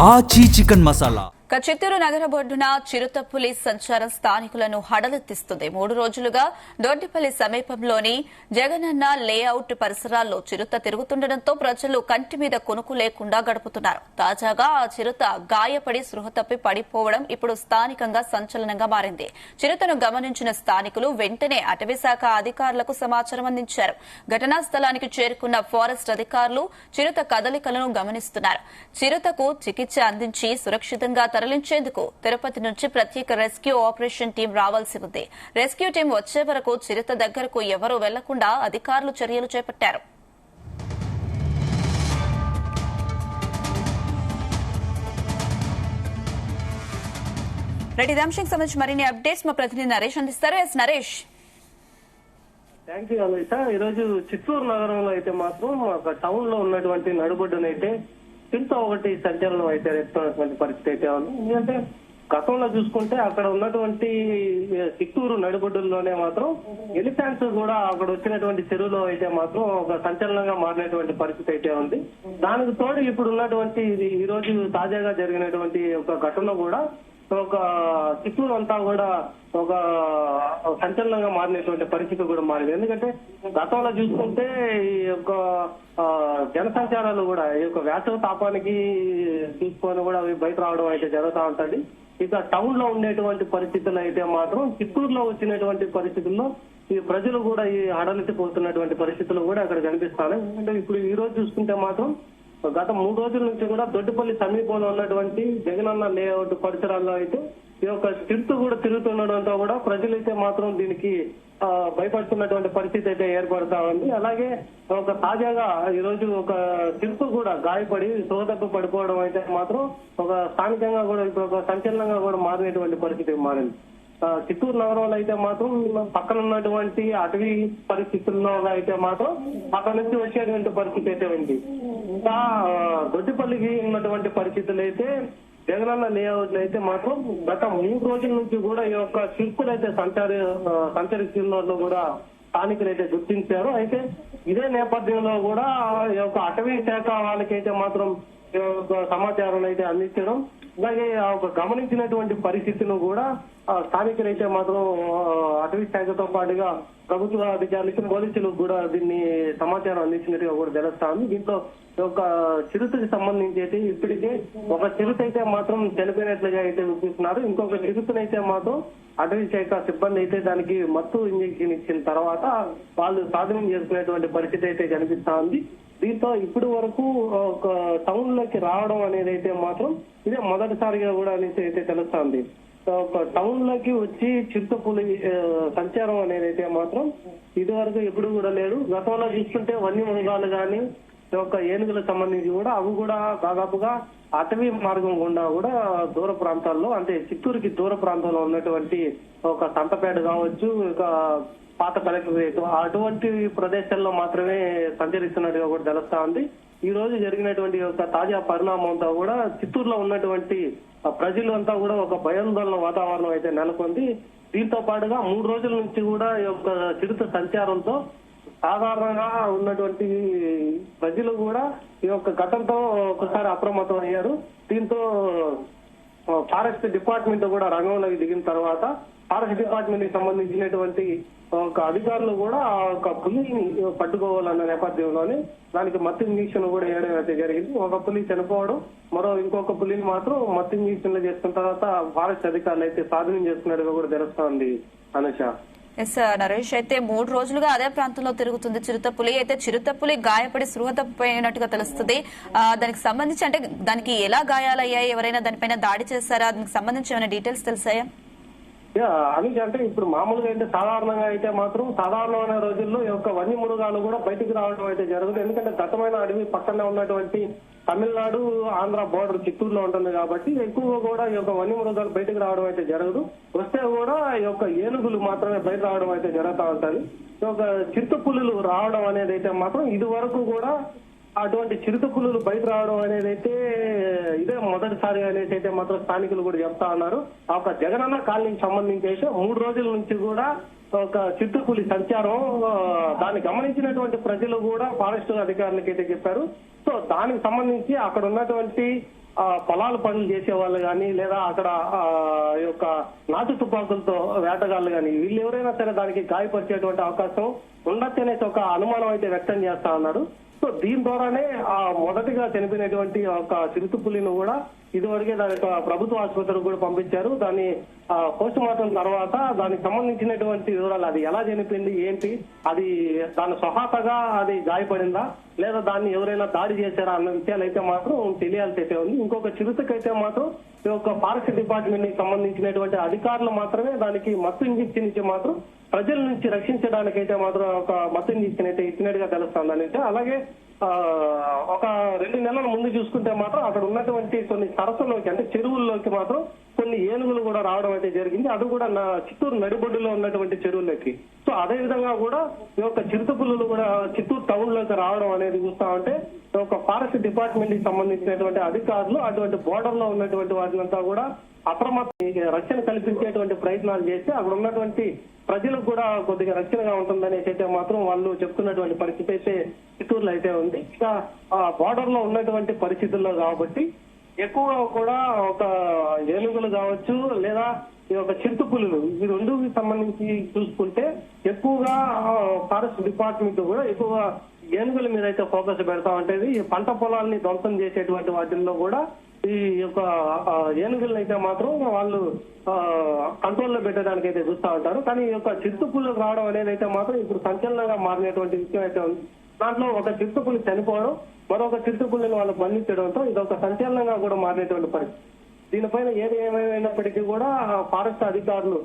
ఆచి చికెన్ మసాలా. చిత్తూరు నగర బొడ్డున చిరుతపులి సంచారం స్థానికులను హడలెత్తిస్తుంది. 3 రోజులుగా దొడ్డిపల్లి సమీపంలోని జగనన్న లేఅవుట్ పరిసరాల్లో చిరుత తిరుగుతుండటంతో ప్రజలు కంటి మీద కొనుకు లేకుండా గడుపుతున్నారు. తాజాగా ఆ చిరుత గాయపడి స్పృహ తప్పి పడిపోవడం ఇప్పుడు స్థానికంగా సంచలనంగా మారింది. చిరుతను గమనించిన స్థానికులు వెంటనే అటవీశాఖ అధికారులకు సమాచారం అందించారు. ఘటనా స్థలానికి చేరుకున్న ఫారెస్ట్ అధికారులు చిరుత కదలికలను గమనిస్తున్నారు. చిరుతకు చికిత్స అందించి సురక్షితంగా తరలించేందుకు తిరుపతి నుంచి ప్రత్యేక రెస్క్యూ ఆపరేషన్ టీం రావాల్సి ఉంది. రెస్క్యూ టీం వచ్చే వరకు చిరుత దగ్గరకు ఎవరూ వెళ్లకుండా అధికారులు చర్యలు చేపట్టారు. ఇదే అంశానికి సంబంధించి మరిన్ని అప్డేట్స్ మా ప్రతినిధి నరేష్ అందిస్తారు. నరేష్. థ్యాంక్ యూ అమిత. ఈరోజు చిత్తూరు నగరంలో అయితే మాత్రం ఒక టౌన్ లో ఉన్నటువంటి నడుబొడ్డునైతే చిరుత ఒకటి సంచలనం అయితే రేపుతున్నటువంటి పరిస్థితి అయితే ఉంది. ఎందుకంటే గతంలో చూసుకుంటే అక్కడ ఉన్నటువంటి చిత్తూరు నడిబొడ్డుల్లోనే మాత్రం ఎలిఫెంట్స్ కూడా అక్కడ వచ్చినటువంటి చెరువులో అయితే మాత్రం ఒక సంచలనంగా మారినటువంటి పరిస్థితి అయితే ఉంది. దానికి తోడు ఇప్పుడు ఉన్నటువంటి ఈ రోజు తాజాగా జరిగినటువంటి ఒక ఘటన కూడా ఒక చిత్తూరు అంతా కూడా ఒక సంచలనంగా మారినటువంటి పరిస్థితి కూడా మారింది. ఎందుకంటే గతంలో చూసుకుంటే ఈ యొక్క జనసంచారాలు కూడా ఈ యొక్క వేసవి తాపానికి తీసుకొని కూడా అవి బయట రావడం అయితే జరుగుతూ ఉంటుంది. ఇక టౌన్ లో ఉండేటువంటి పరిస్థితులు అయితే మాత్రం చిత్తూరులో వచ్చినటువంటి పరిస్థితుల్లో ఈ ప్రజలు కూడా ఈ హడలెత్తిపోతున్నటువంటి పరిస్థితులు కూడా అక్కడ కనిపిస్తాయి. అంటే ఇప్పుడు ఈ రోజు చూసుకుంటే మాత్రం గత 3 రోజుల నుంచి కూడా దొడ్డిపల్లి సమీపంలో ఉన్నటువంటి జగనన్న లేఅవుట్ పరిసరాల్లో అయితే ఈ యొక్క చిరుత కూడా తిరుగుతుండడంతో కూడా ప్రజలైతే మాత్రం దీనికి భయపడుతున్నటువంటి పరిస్థితి అయితే ఏర్పడతా ఉంది. అలాగే ఒక తాజాగా ఈ రోజు ఒక చిరుత కూడా గాయపడి సోదకు పడిపోవడం అయితే మాత్రం ఒక స్థానికంగా కూడా ఇప్పుడు ఒక సంచలనంగా కూడా మారినటువంటి పరిస్థితి మారింది. చిత్తూరు నగరంలో అయితే మాత్రం పక్కన ఉన్నటువంటి అటవీ పరిస్థితుల్లో అయితే మాత్రం అక్కడ నుంచి వచ్చేటువంటి పరిస్థితి అయితే ఉంది. ఇంకా దొడ్డిపల్లికి ఉన్నటువంటి పరిస్థితులు అయితే జగనన్న లేఅవుట్ అయితే మాత్రం గత 3 రోజుల నుంచి కూడా ఈ యొక్క చిరుతలు అయితే సంచరిస్తున్నట్లు కూడా స్థానికులు అయితే గుర్తించారు. అయితే ఇదే నేపథ్యంలో కూడా ఈ యొక్క అటవీ శాఖ వాళ్ళకైతే మాత్రం సమాచారం అయితే అందించడం, అలాగే ఒక గమనించినటువంటి పరిస్థితిని కూడా స్థానికులైతే మాత్రం అటవీ శాఖతో పాటుగా ప్రభుత్వ అధికారులకి పోలీసులకు కూడా దీన్ని సమాచారం అందించినట్టుగా కూడా తెలుస్తాను. దీంట్లో ఒక చిరుతకి సంబంధించి అయితే ఇప్పటికే ఒక చిరుత అయితే మాత్రం చనిపోయినట్లుగా అయితే చూపిస్తున్నారు. ఇంకొక చిరుతనైతే మాత్రం అటవీ శాఖ సిబ్బంది అయితే దానికి మత్తు ఇంజెక్షన్ ఇచ్చిన తర్వాత వాళ్ళు స్వాధీనం చేసుకునేటువంటి పరిస్థితి అయితే కనిపిస్తా ఉంది. దీంతో ఇప్పటి వరకు ఒక టౌన్ లోకి రావడం అనేది అయితే మాత్రం ఇదే మొదటిసారిగా కూడా అనేసి అయితే తెలుస్తుంది. ఒక టౌన్ లోకి వచ్చి చిరుతపులి సంచారం అనేది అయితే మాత్రం ఇది వరకు ఎప్పుడు కూడా లేదు. గతంలో చూసుకుంటే వన్యమృగాలు కానీ ఒక ఏనుగులకు సంబంధించి కూడా అవి కూడా దాదాపుగా అటవీ మార్గం గుండా కూడా దూర ప్రాంతాల్లో, అంటే చిత్తూరుకి దూర ప్రాంతంలో ఉన్నటువంటి ఒక సంతపేట కావచ్చు, ఇక పాత కలెక్టరేట్ అటువంటి ప్రదేశాల్లో మాత్రమే సంచరిస్తున్నట్టుగా కూడా తెలుస్తా ఉంది. ఈ రోజు జరిగినటువంటి ఒక తాజా పరిణామంతో కూడా చిత్తూరులో ఉన్నటువంటి ప్రజలు అంతా కూడా ఒక భయాందోళన వాతావరణం అయితే నెలకొంది. దీంతో పాటుగా 3 రోజుల నుంచి కూడా ఈ యొక్క చిరుత సంచారంతో సాధారణంగా ఉన్నటువంటి ప్రజలు కూడా ఈ యొక్క ఘటనతో ఒకసారి అప్రమత్తం అయ్యారు. దీంతో ఫారెస్ట్ డిపార్ట్మెంట్ కూడా రంగంలోకి దిగిన తర్వాత ఫారెస్ట్ డిపార్ట్మెంట్ కి సంబంధించినటువంటి ఒక అధికారులు కూడా ఒక పులిని పట్టుకోవాలన్న నేపథ్యంలోనే దానికి మత్తు ఇంజక్షన్ కూడా వేయడం అయితే జరిగింది. ఒక పులి చనిపోవడం, ఇంకొక పులిని మాత్రం మత్తు ఇంజక్షన్లు చేసుకున్న తర్వాత ఫారెస్ట్ అధికారులు అయితే స్వాధీనం చేసుకున్నట్టుగా కూడా తెలుస్తోంది. అనుష. నరేష్, అయితే 3 రోజులుగా అదే ప్రాంతంలో తిరుగుతుంది చిరుతపులి. అయితే చిరుతపులి గాయపడి స్పృహ తప్పిపోయినట్టుగా తెలుస్తుంది. దానికి సంబంధించి అంటే దానికి ఎలా గాయాలయ్యాయి, ఎవరైనా దానిపైన దాడి చేశారా, దానికి సంబంధించి ఏమైనా డీటెయిల్స్ తెలుసాయా? అని అంటే ఇప్పుడు మామూలుగా అయితే సాధారణంగా అయితే మాత్రం సాధారణమైన రోజుల్లో ఈ యొక్క వన్యమృగాలు కూడా బయటికి రావడం అయితే జరుగుతుంది. ఎందుకంటే దట్టమైన అడవి పక్కనే ఉన్నటువంటి తమిళనాడు ఆంధ్ర బోర్డర్ చిత్తూరులో ఉంటుంది కాబట్టి ఎక్కువగా కూడా ఈ యొక్క వన్యమృగాలు బయటకు రావడం అయితే జరగదు. వస్తే కూడా ఈ యొక్క ఏనుగులు మాత్రమే బయట రావడం అయితే జరుగుతూ ఉంటుంది. ఈ యొక్క చిరుతపులులు రావడం అనేది అయితే మాత్రం ఇది వరకు కూడా అటువంటి చిరుతపులులు బయట రావడం అనేది అయితే ఇదే మొదటిసారి అనేది అయితే మాత్రం స్థానికులు కూడా చెప్తా ఉన్నారు. ఆ ఒక జగనన్న కాలనీకి సంబంధించి అయితే 3 రోజుల నుంచి కూడా ఒక చిరుతపులి సంచారం దాన్ని గమనించినటువంటి ప్రజలు కూడా ఫారెస్ట్ అధికారులకి అయితే చెప్పారు. సో దానికి సంబంధించి అక్కడ ఉన్నటువంటి పొలాల పనులు చేసే వాళ్ళు కానీ లేదా అక్కడ యొక్క నాటు తుపాకులతో వేటగాళ్ళు కానీ వీళ్ళు ఎవరైనా సరే దానికి గాయపరిచేటువంటి అవకాశం ఉండొచ్చు అనేసి ఒక అనుమానం అయితే వ్యక్తం చేస్తా ఉన్నారు. సో దీని ద్వారానే మొదటిగా చనిపోయినటువంటి ఒక చిరుతపులిని కూడా ఇదివరకే దాని ప్రభుత్వ ఆసుపత్రికి కూడా పంపించారు. దాన్ని పోస్ట్ మార్టం తర్వాత దానికి సంబంధించినటువంటి వివరాలు, అది ఎలా చనిపోయింది ఏంటి, అది దాని స్వహాతగా అది గాయపడిందా లేదా దాన్ని ఎవరైనా దాడి చేశారా అన్న విషయాలు అయితే మాత్రం తెలియాల్సి అయితే ఉంది. ఇంకొక చిరుతకైతే మాత్రం ఈ యొక్క ఫారెస్ట్ డిపార్ట్మెంట్ కి సంబంధించినటువంటి అధికారులు మాత్రమే దానికి మత్తు ఇంజెక్షన్ ఇచ్చి మాత్రం ప్రజల నుంచి రక్షించడానికైతే మాత్రం ఒక మత్తు ఇంజెక్షన్ అయితే ఇచ్చినట్టుగా తెలుస్తుంది అంటే. అలాగే ఒక 2 నెలల ముందు చూసుకుంటే మాత్రం అక్కడ ఉన్నటువంటి కొన్ని సరస్సులోకి అంటే చెరువుల్లోకి మాత్రం కొన్ని ఏనుగులు కూడా రావడం అయితే జరిగింది. అది కూడా చిత్తూరు నడిబొడ్డులో ఉన్నటువంటి చెరువుల్లోకి. సో అదే విధంగా కూడా ఈ యొక్క చిరుతపులులు కూడా చిత్తూరు టౌన్ లోకి రావడం అనేది చూస్తా ఉంటే ఒక ఫారెస్ట్ డిపార్ట్మెంట్ కి సంబంధించినటువంటి అధికారులు అటువంటి బోర్డర్ లో ఉన్నటువంటి వాటినంతా కూడా రక్షణ కల్పించేటువంటి ప్రయత్నాలు చేస్తే అక్కడ ఉన్నటువంటి ప్రజలకు కూడా కొద్దిగా రక్షణగా ఉంటుందనేసి అయితే మాత్రం వాళ్ళు చెప్తున్నటువంటి పరిస్థితి అయితే చిత్తూరులో అయితే ఉంది. ఇక బోర్డర్ లో ఉన్నటువంటి పరిస్థితుల్లో కాబట్టి ఎక్కువగా కూడా ఒక ఏనుగులు కావచ్చు లేదా ఈ యొక్క చిరుతపులులు ఈ రెండుకి సంబంధించి చూసుకుంటే ఎక్కువగా ఫారెస్ట్ డిపార్ట్మెంట్ కూడా ఎక్కువగా ఏనుగుల మీద అయితే ఫోకస్ పెడతా ఉంటది. ఈ పంట పొలాల్ని ధ్వంసం చేసేటువంటి వాటిల్లో కూడా ఈ యొక్క ఏనుగులను అయితే మాత్రం వాళ్ళు కంట్రోల్లో పెట్టడానికి అయితే చూస్తా ఉంటారు. కానీ ఈ యొక్క చిరుతపులు రావడం అనేది అయితే మాత్రం ఇప్పుడు సంచలనంగా మారినటువంటి విషయం అయితే ఉంది. దాంట్లో ఒక చిరుతపులి చనిపోవడం, మరొక చిరుతపులిని వాళ్ళు బంధించడంతో ఇది ఒక సంచలనంగా కూడా మారినటువంటి పరిస్థితి. దీనిపైన ఏది ఏమైనప్పటికీ కూడా ఫారెస్ట్ అధికారులు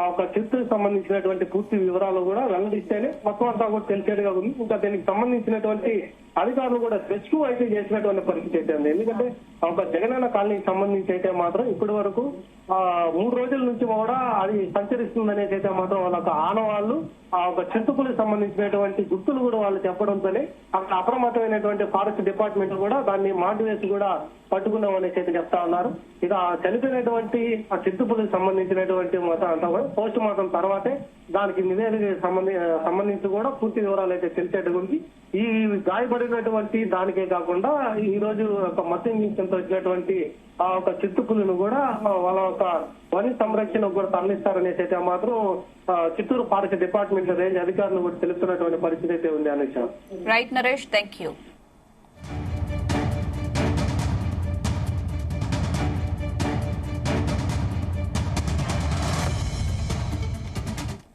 ఒక చిరుతకు సంబంధించినటువంటి పూర్తి వివరాలు కూడా వెల్లడిస్తేనే మొత్తం అంతా కూడా తెలిసేట్టుగా ఉంది. ఇంకా దీనికి సంబంధించినటువంటి అధికారులు కూడా రెస్క్యూ అయితే చేసినటువంటి పరిస్థితి అయితే ఉంది. ఎందుకంటే ఒక జగనన్న కాలనీకి సంబంధించి అయితే మాత్రం ఇప్పటి వరకు 3 రోజుల నుంచి కూడా అది సంచరిస్తుందనేసి అయితే మాత్రం వాళ్ళ ఆనవాళ్లు ఆ ఒక చిరుతపులికి సంబంధించినటువంటి గుర్తులు కూడా వాళ్ళు చెప్పడంతోనే అక్కడ అప్రమత్తమైనటువంటి ఫారెస్ట్ డిపార్ట్మెంట్ కూడా దాన్ని మాటు వేసి కూడా పట్టుకున్నాం అనేసి అయితే చెప్తా ఉన్నారు. ఇక చనిపోయినటువంటి ఆ చిరుతపులికి సంబంధించినటువంటి మొత్తం అంతా కూడా పోస్ట్ మార్టం తర్వాతే దానికి నివేదిక సంబంధించి కూడా పూర్తి వివరాలు అయితే తెలిసేట్టుగా ఉంది. ఈ గాయపడినటువంటి దానికే కాకుండా ఈ రోజు ఒక మత్తు ఇంజెక్షన్ తో వచ్చినటువంటి ఆ ఒక చిరుతపులిని కూడా వాళ్ళ ఒక వన సంరక్షణకు కూడా తరలిస్తారనేసి అయితే మాత్రం చిత్తూరు ఫారెస్ట్ డిపార్ట్మెంట్ రేంజ్ అధికారులు కూడా తెలుస్తున్నటువంటి పరిస్థితి అయితే ఉంది. అనేసి రైట్ నరేష్, థ్యాంక్ యూ.